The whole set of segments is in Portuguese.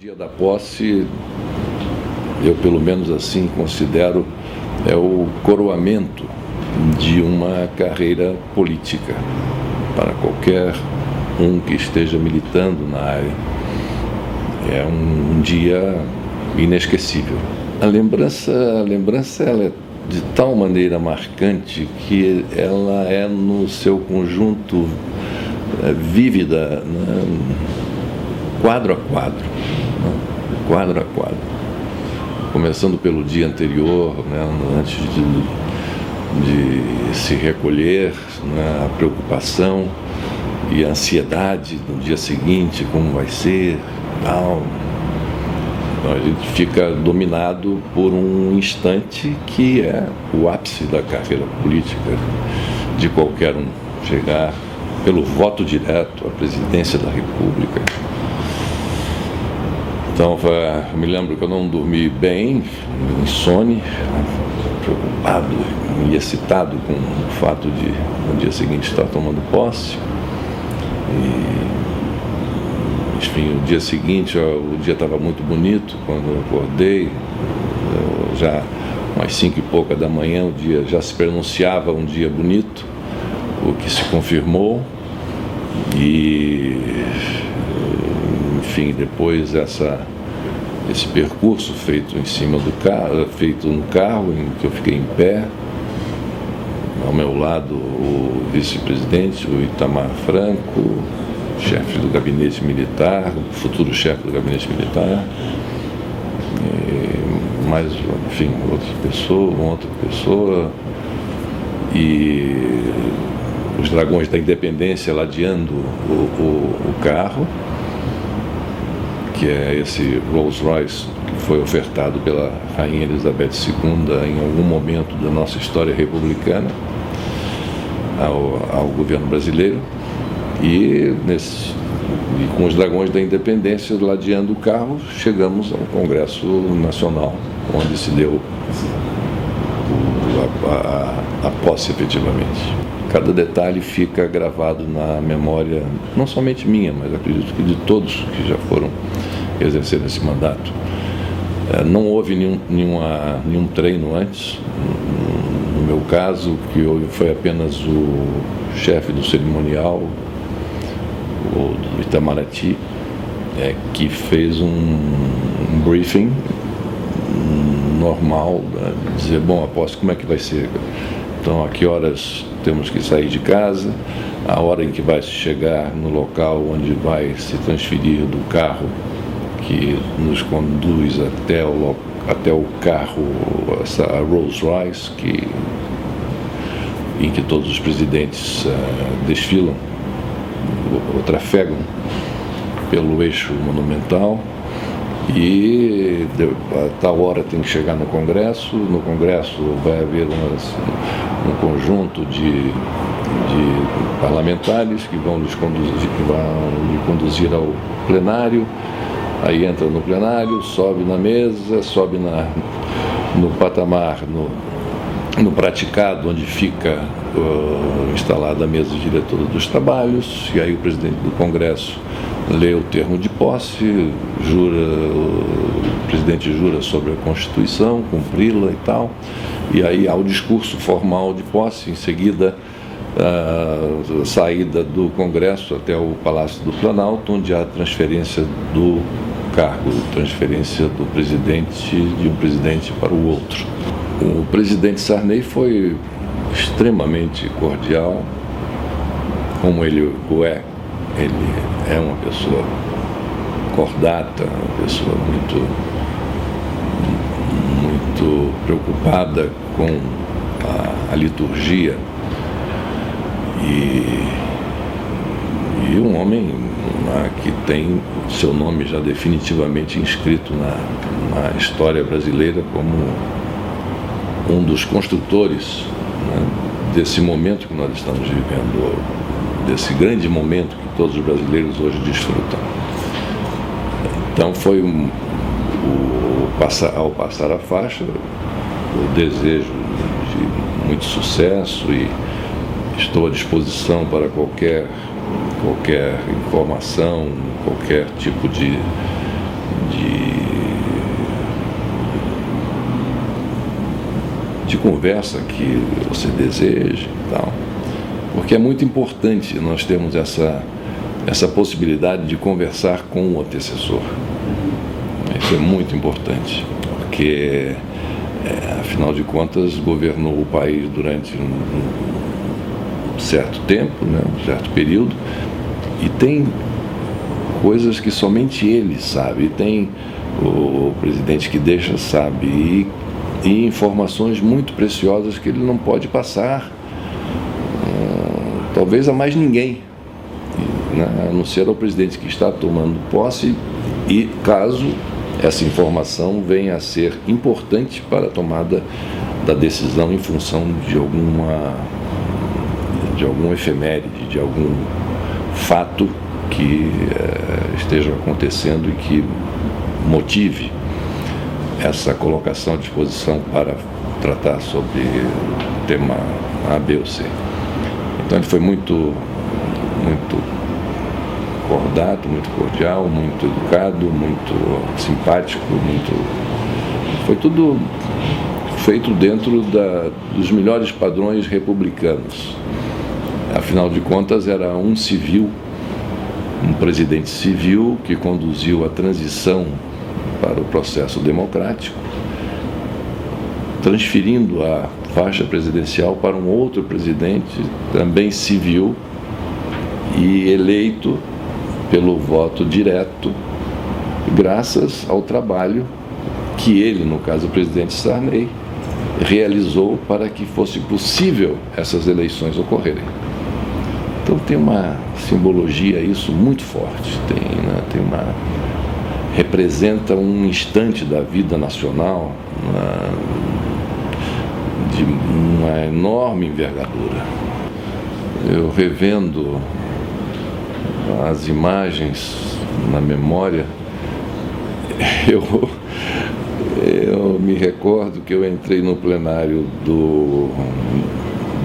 dia da posse, eu pelo menos assim considero, é o coroamento de uma carreira política para qualquer um que esteja militando na área. É um dia inesquecível. A lembrança ela é de tal maneira marcante que ela é no seu conjunto vívida, né? Quadro a quadro, né? Quadro a quadro. Começando pelo dia anterior, né? Antes de se recolher, né? A preocupação e a ansiedade no dia seguinte, como vai ser, tal. Então a gente fica dominado por um instante que é o ápice da carreira política de qualquer um, chegar pelo voto direto à presidência da República. Então, eu me lembro que eu não dormi bem, insone, preocupado e excitado com o fato de, no dia seguinte, estar tomando posse. Enfim, o dia seguinte, o dia estava muito bonito, quando eu acordei, já umas 5 e pouca da manhã, o dia já se pronunciava um dia bonito, o que se confirmou. E, enfim, depois esse percurso feito em cima do carro, feito no carro, em que eu fiquei em pé, ao meu lado o vice-presidente, o Itamar Franco, chefe do gabinete militar, o futuro chefe do gabinete militar, mais, enfim, outra pessoa, e os dragões da independência ladeando o carro, que é esse Rolls Royce que foi ofertado pela Rainha Elizabeth II em algum momento da nossa história republicana ao governo brasileiro, e com os dragões da independência ladeando o carro, chegamos ao Congresso Nacional, onde se deu a posse efetivamente. Cada detalhe fica gravado na memória, não somente minha, mas acredito que de todos que já foram exercer esse mandato. Não houve nenhum treino antes. No meu caso, o que houve foi apenas o chefe do cerimonial, o do Itamaraty, que fez um briefing normal, dizer, bom, a posse, como é que vai ser? Então, a que horas temos que sair de casa, a hora em que vai chegar no local onde vai se transferir do carro que nos conduz até o carro, essa Rolls Royce, em que todos os presidentes desfilam, ou trafegam pelo eixo monumental. E a tal hora tem que chegar no Congresso vai haver um conjunto de parlamentares que vão lhe conduzir ao plenário. Aí entra no plenário, sobe na mesa, sobe no patamar, no praticado, onde fica instalada a mesa diretora dos trabalhos, e aí o presidente do Congresso lê o termo de posse, o presidente jura sobre a Constituição, cumpri-la e tal, e aí há o discurso formal de posse, em seguida a saída do Congresso até o Palácio do Planalto, onde há a transferência do cargo, transferência do presidente, de um presidente para o outro. O presidente Sarney foi extremamente cordial, como ele é uma pessoa cordata, uma pessoa muito preocupada com a liturgia, e um homem que tem seu nome já definitivamente inscrito na história brasileira como um dos construtores, né, desse momento que nós estamos vivendo, desse grande momento que todos os brasileiros hoje desfrutam. Então foi ao passar a faixa, o desejo de muito sucesso, e estou à disposição para qualquer informação, qualquer tipo de de conversa que você deseja e tal, porque é muito importante nós termos essa possibilidade de conversar com o antecessor. Isso é muito importante, porque, afinal de contas, governou o país durante um certo tempo, né, um certo período, e tem coisas que somente ele sabe, e tem o presidente que deixa sabe, e informações muito preciosas que ele não pode passar, talvez a mais ninguém, né, a não ser ao presidente que está tomando posse, e caso essa informação venha a ser importante para a tomada da decisão em função de algum efeméride, de algum fato que esteja acontecendo e que motive essa colocação à disposição para tratar sobre o tema A, B ou C. Então ele foi muito cordato, muito cordial, muito educado, muito simpático, foi tudo feito dentro dos melhores padrões republicanos. Afinal de contas, era um civil, um presidente civil que conduziu a transição para o processo democrático, transferindo a faixa presidencial para um outro presidente, também civil, e eleito pelo voto direto, graças ao trabalho que ele, no caso o presidente Sarney, realizou para que fosse possível essas eleições ocorrerem. Então tem uma simbologia isso muito forte, representa um instante da vida nacional de uma enorme envergadura. Eu revendo as imagens na memória, eu me recordo que eu entrei no plenário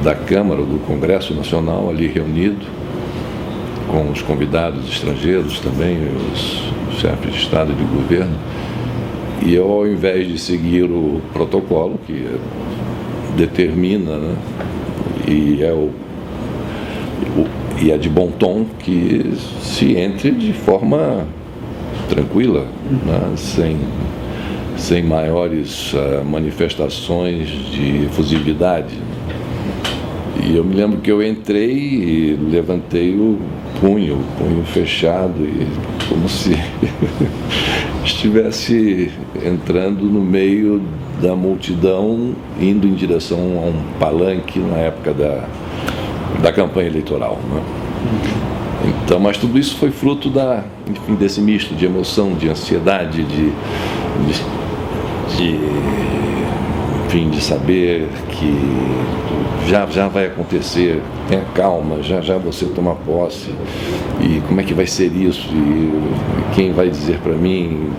da Câmara, do Congresso Nacional, ali reunido, com os convidados estrangeiros também, os chefes de Estado e de Governo, e eu, ao invés de seguir o protocolo que determina, né, e é de bom tom que se entre de forma tranquila, né, sem maiores manifestações de efusividade. E eu me lembro que eu entrei e levantei o punho fechado, e como se estivesse entrando no meio da multidão, indo em direção a um palanque na época da campanha eleitoral, né? Então, mas tudo isso foi fruto desse misto de emoção, de ansiedade, de saber que já vai acontecer, tenha calma, já você toma posse, e como é que vai ser isso, e quem vai dizer para mim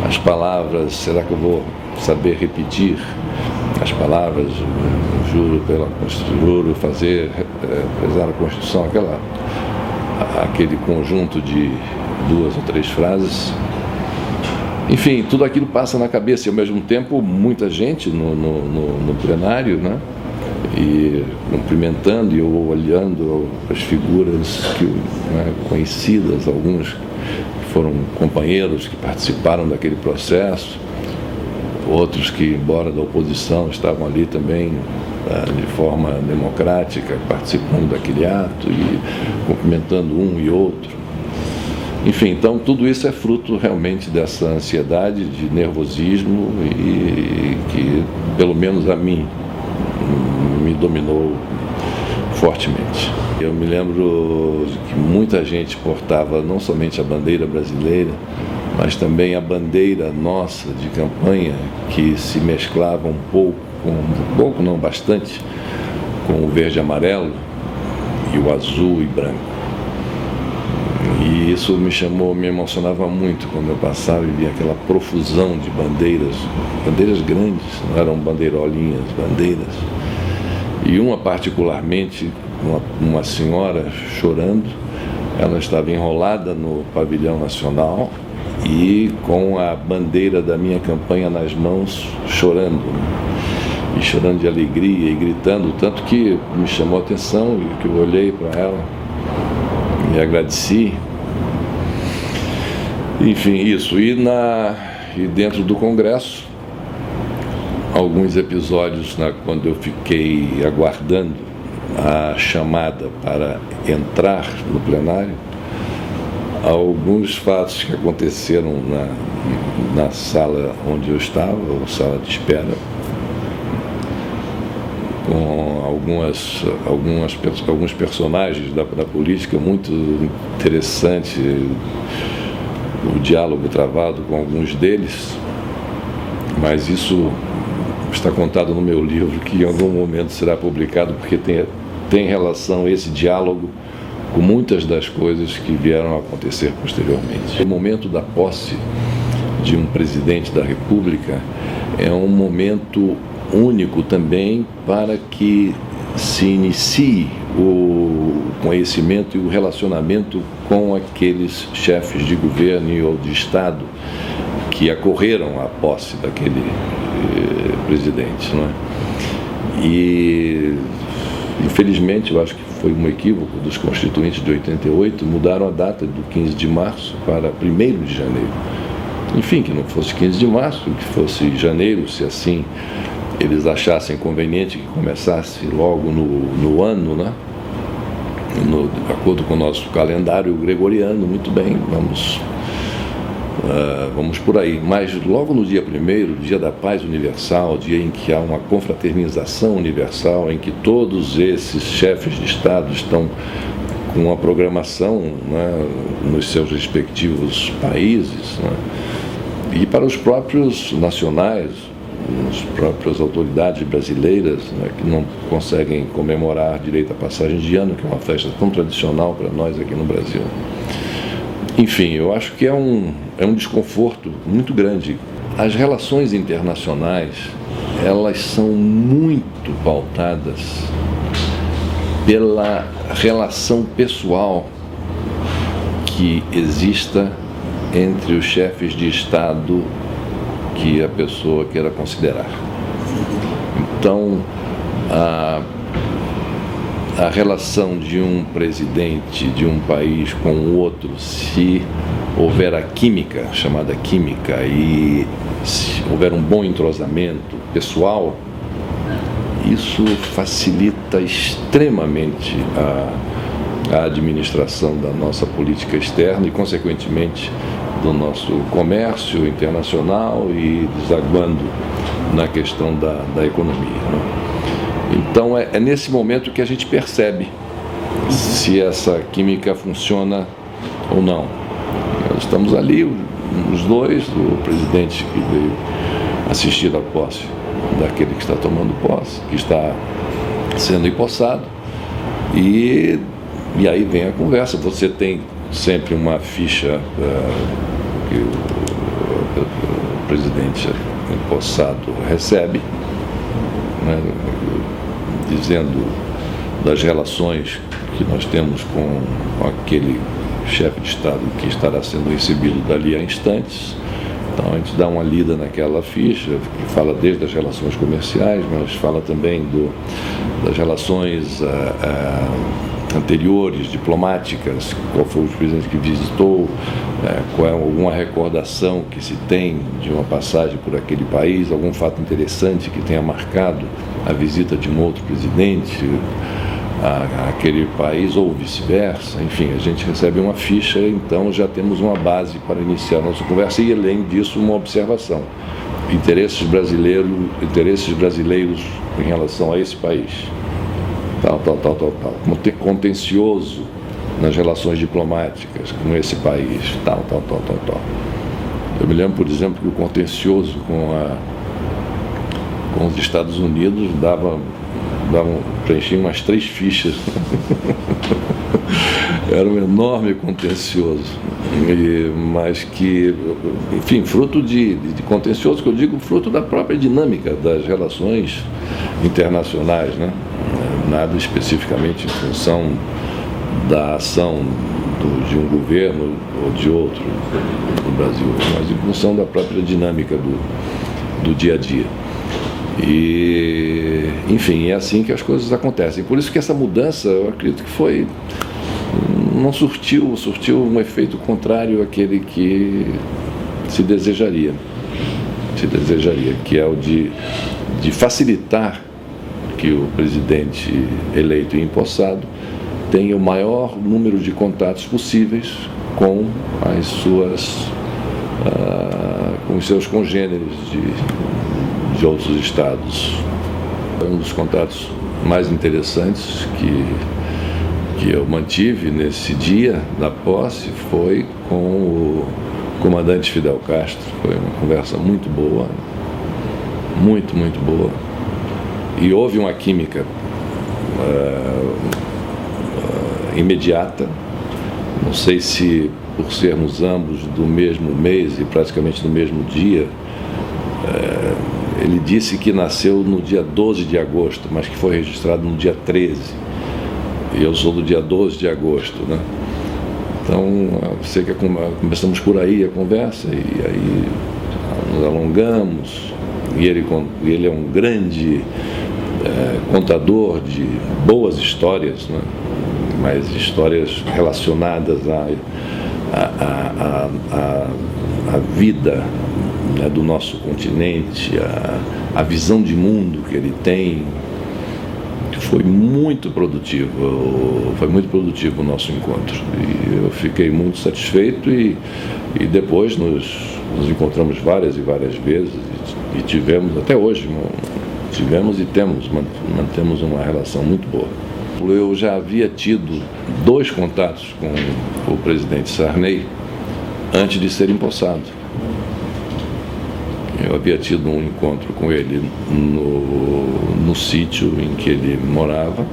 as palavras, será que eu vou saber repetir as palavras, juro prezar a Constituição, aquele conjunto de 2 ou 3 frases. Enfim, tudo aquilo passa na cabeça, e ao mesmo tempo muita gente no plenário, né? E cumprimentando, e eu olhando as figuras conhecidas, alguns que foram companheiros que participaram daquele processo, outros que, embora da oposição, estavam ali também de forma democrática, participando daquele ato e cumprimentando um e outro. Enfim, então tudo isso é fruto realmente dessa ansiedade, de nervosismo, e que, pelo menos a mim, me dominou fortemente. Eu me lembro de que muita gente portava não somente a bandeira brasileira, mas também a bandeira nossa de campanha, que se mesclava bastante, com o verde e amarelo e o azul e branco. E isso me emocionava muito quando eu passava e via aquela profusão de bandeiras grandes, não eram bandeirolinhas, bandeiras. E uma particularmente, uma senhora chorando, ela estava enrolada no pavilhão nacional e com a bandeira da minha campanha nas mãos, chorando, e chorando de alegria e gritando, tanto que me chamou a atenção e que eu olhei para ela e agradeci. Enfim, isso. E dentro do Congresso, alguns episódios quando eu fiquei aguardando a chamada para entrar no plenário, alguns fatos que aconteceram na sala onde eu estava, ou sala de espera, com alguns personagens da política muito interessante, o diálogo travado com alguns deles, mas isso está contado no meu livro, que em algum momento será publicado, porque tem relação esse diálogo com muitas das coisas que vieram a acontecer posteriormente. O momento da posse de um presidente da República é um momento único também para que se inicie o conhecimento e o relacionamento com aqueles chefes de governo ou de Estado que acorreram à posse daquele presidente, não é? E, infelizmente, eu acho que foi um equívoco dos constituintes de 88, mudaram a data do 15 de março para 1º de janeiro. Enfim, que não fosse 15 de março, que fosse janeiro, se assim eles achassem conveniente que começasse logo no ano, né? De acordo com o nosso calendário gregoriano, muito bem, vamos por aí. Mas logo no dia 1º, dia da paz universal, dia em que há uma confraternização universal, em que todos esses chefes de Estado estão com uma programação, né, nos seus respectivos países, né, e para os próprios nacionais, as próprias autoridades brasileiras, né, que não conseguem comemorar direito à passagem de ano, que é uma festa tão tradicional para nós aqui no Brasil. Enfim, eu acho que é um desconforto muito grande. As relações internacionais, elas são muito pautadas pela relação pessoal que exista entre os chefes de Estado que a pessoa queira considerar. Então, a relação de um presidente de um país com o outro, se houver a química, chamada química, e se houver um bom entrosamento pessoal, isso facilita extremamente a administração da nossa política externa e, consequentemente, do nosso comércio internacional e desaguando na questão da economia, né? Então é nesse momento que a gente percebe se essa química funciona ou não. Nós estamos ali, os dois, o presidente que veio assistir à posse daquele que está tomando posse, que está sendo empossado, e aí vem a conversa. Você tem sempre uma ficha que o presidente empossado recebe, né, dizendo das relações que nós temos com aquele chefe de Estado que estará sendo recebido dali a instantes. Então a gente dá uma lida naquela ficha, que fala desde as relações comerciais, mas fala também das relações anteriores, diplomáticas, qual foi o presidente que visitou, qual é alguma recordação que se tem de uma passagem por aquele país, algum fato interessante que tenha marcado a visita de um outro presidente àquele país, ou vice-versa. Enfim, a gente recebe uma ficha, então já temos uma base para iniciar a nossa conversa e, além disso, uma observação. Interesses brasileiros em relação a esse país. Tal. Contencioso nas relações diplomáticas com esse país, tal. Eu me lembro, por exemplo, que o contencioso com os Estados Unidos preenchia umas 3 fichas. Era um enorme contencioso, mas que, enfim, fruto de contencioso, que eu digo, fruto da própria dinâmica das relações internacionais, né? Nada especificamente em função da ação de um governo ou de outro no Brasil, mas em função da própria dinâmica do dia a dia. E, enfim, é assim que as coisas acontecem. Por isso que essa mudança, eu acredito que não surtiu um efeito contrário àquele que se desejaria, que é o de facilitar que o presidente eleito e empossado tenha o maior número de contatos possíveis com com os seus congêneres de outros estados. Um dos contatos mais interessantes que eu mantive nesse dia da posse foi com o comandante Fidel Castro. Foi uma conversa muito boa, muito boa, e houve uma química imediata. Não sei se por sermos ambos do mesmo mês e praticamente no mesmo dia. Ele disse que nasceu no dia 12 de agosto, mas que foi registrado no dia 13. E eu sou do dia 12 de agosto, né? Então, sei que começamos por aí a conversa, e aí nos alongamos, e ele é um grande contador de boas histórias, né? Mas histórias relacionadas à vida, né, do nosso continente, a visão de mundo que ele tem. Foi muito produtivo o nosso encontro, e eu fiquei muito satisfeito, e depois nos encontramos várias e várias vezes, e tivemos, até hoje, mantemos uma relação muito boa. Eu já havia tido 2 contatos com o presidente Sarney antes de ser empossado. Eu havia tido um encontro com ele no sítio em que ele morava,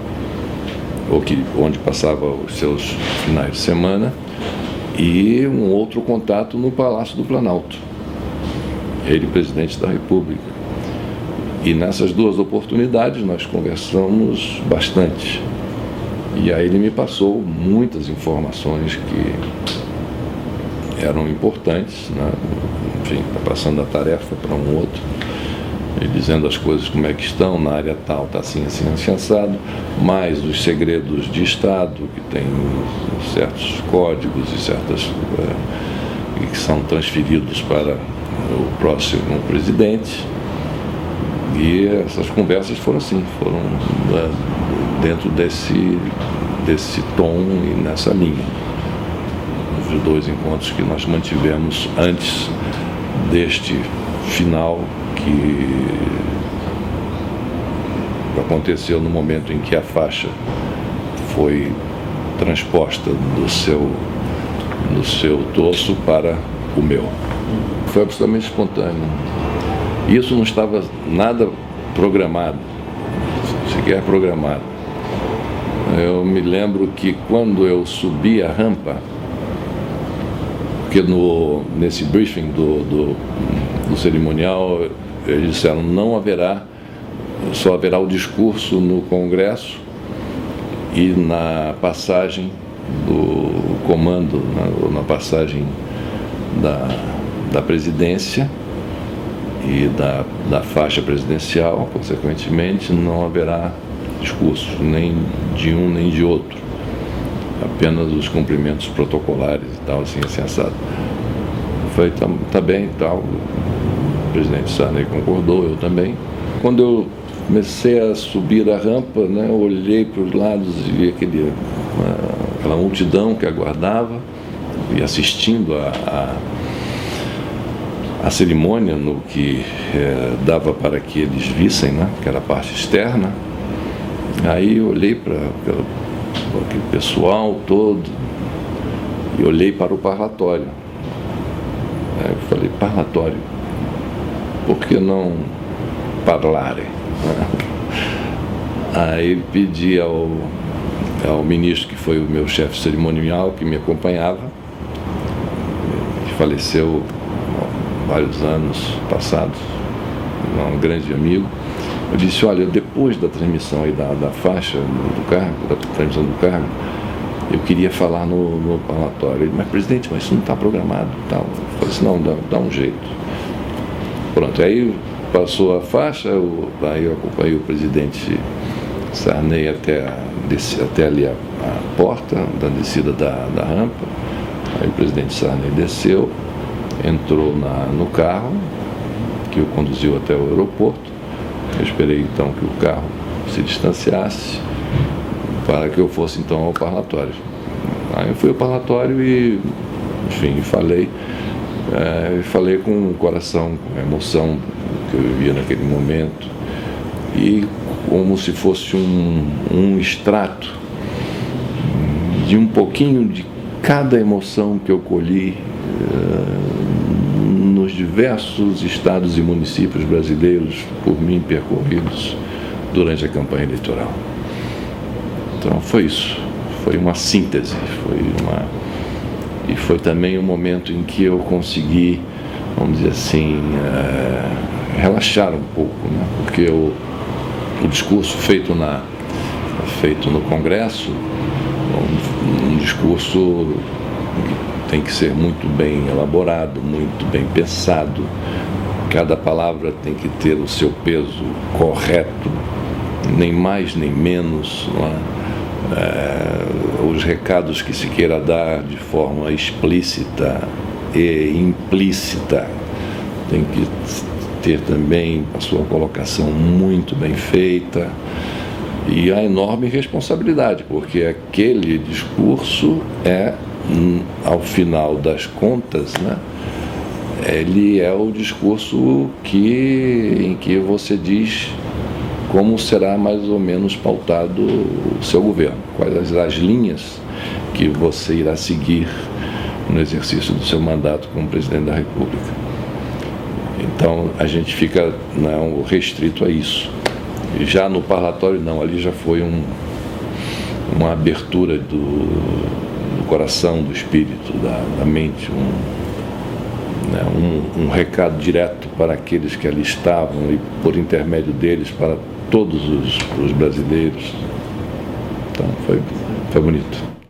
onde passava os seus finais de semana, e um outro contato no Palácio do Planalto, ele presidente da República. E nessas 2 oportunidades nós conversamos bastante. E aí ele me passou muitas informações que eram importantes, né? Enfim, passando a tarefa para um outro, e dizendo as coisas como é que estão, na área tal está assim, assado, mais os segredos de Estado, que tem certos códigos e certas que são transferidos para o próximo presidente. E essas conversas foram assim, dentro desse tom e nessa linha. Os 2 encontros que nós mantivemos antes deste final, que aconteceu no momento em que a faixa foi transposta do seu torso para o meu. Foi absolutamente espontâneo. Isso não estava nada programado, sequer programado. Eu me lembro que quando eu subi a rampa, porque nesse briefing do cerimonial, eles disseram: só haverá o discurso no Congresso e na passagem do comando, na passagem da presidência e da faixa presidencial, consequentemente, não haverá discurso, nem de um nem de outro, apenas os cumprimentos protocolares e tal, assim assado. Eu falei: tá bem e tal. O presidente Sarney concordou, eu também. Quando eu comecei a subir a rampa, né, eu olhei para os lados e vi aquela multidão que aguardava e assistindo a cerimônia, no que dava para que eles vissem, né, que era a parte externa. Aí eu olhei para aquele pessoal todo e olhei para o parlatório. Aí eu falei: parlatório, por que não parlare? Aí pedi ao ministro, que foi o meu chefe cerimonial, que me acompanhava, que faleceu vários anos passados, um grande amigo. Eu disse: olha, depois da transmissão aí da faixa do cargo, da transmissão do cargo, eu queria falar no parlatório. Ele, mas presidente, mas isso não está programado. Tal. Eu falei assim, não, dá um jeito. Pronto, aí passou a faixa, aí eu acompanhei o presidente Sarney até ali a porta da descida da rampa. Aí o presidente Sarney desceu, entrou no carro, que o conduziu até o aeroporto. Eu esperei então que o carro se distanciasse para que eu fosse então ao parlatório. Aí eu fui ao parlatório e, enfim, falei com o coração, com a emoção que eu vivia naquele momento, e como se fosse um extrato de um pouquinho de cada emoção que eu colhi nos diversos estados e municípios brasileiros por mim percorridos durante a campanha eleitoral. Então foi isso, foi uma síntese, e foi também um momento em que eu consegui, vamos dizer assim, relaxar um pouco, né? Porque o discurso feito no Congresso, um discurso que tem que ser muito bem elaborado, muito bem pensado, cada palavra tem que ter o seu peso correto, nem mais nem menos, não é? Os recados que se queira dar de forma explícita e implícita tem que ter também a sua colocação muito bem feita, e a enorme responsabilidade, porque aquele discurso ao final das contas, né, ele é o discurso em que você diz como será mais ou menos pautado o seu governo, quais as linhas que você irá seguir no exercício do seu mandato como presidente da República. Então a gente fica restrito a isso. E já no parlatório não, ali já foi uma abertura do coração, do espírito, da mente, um recado direto para aqueles que ali estavam e por intermédio deles para todos os brasileiros. Então foi bonito.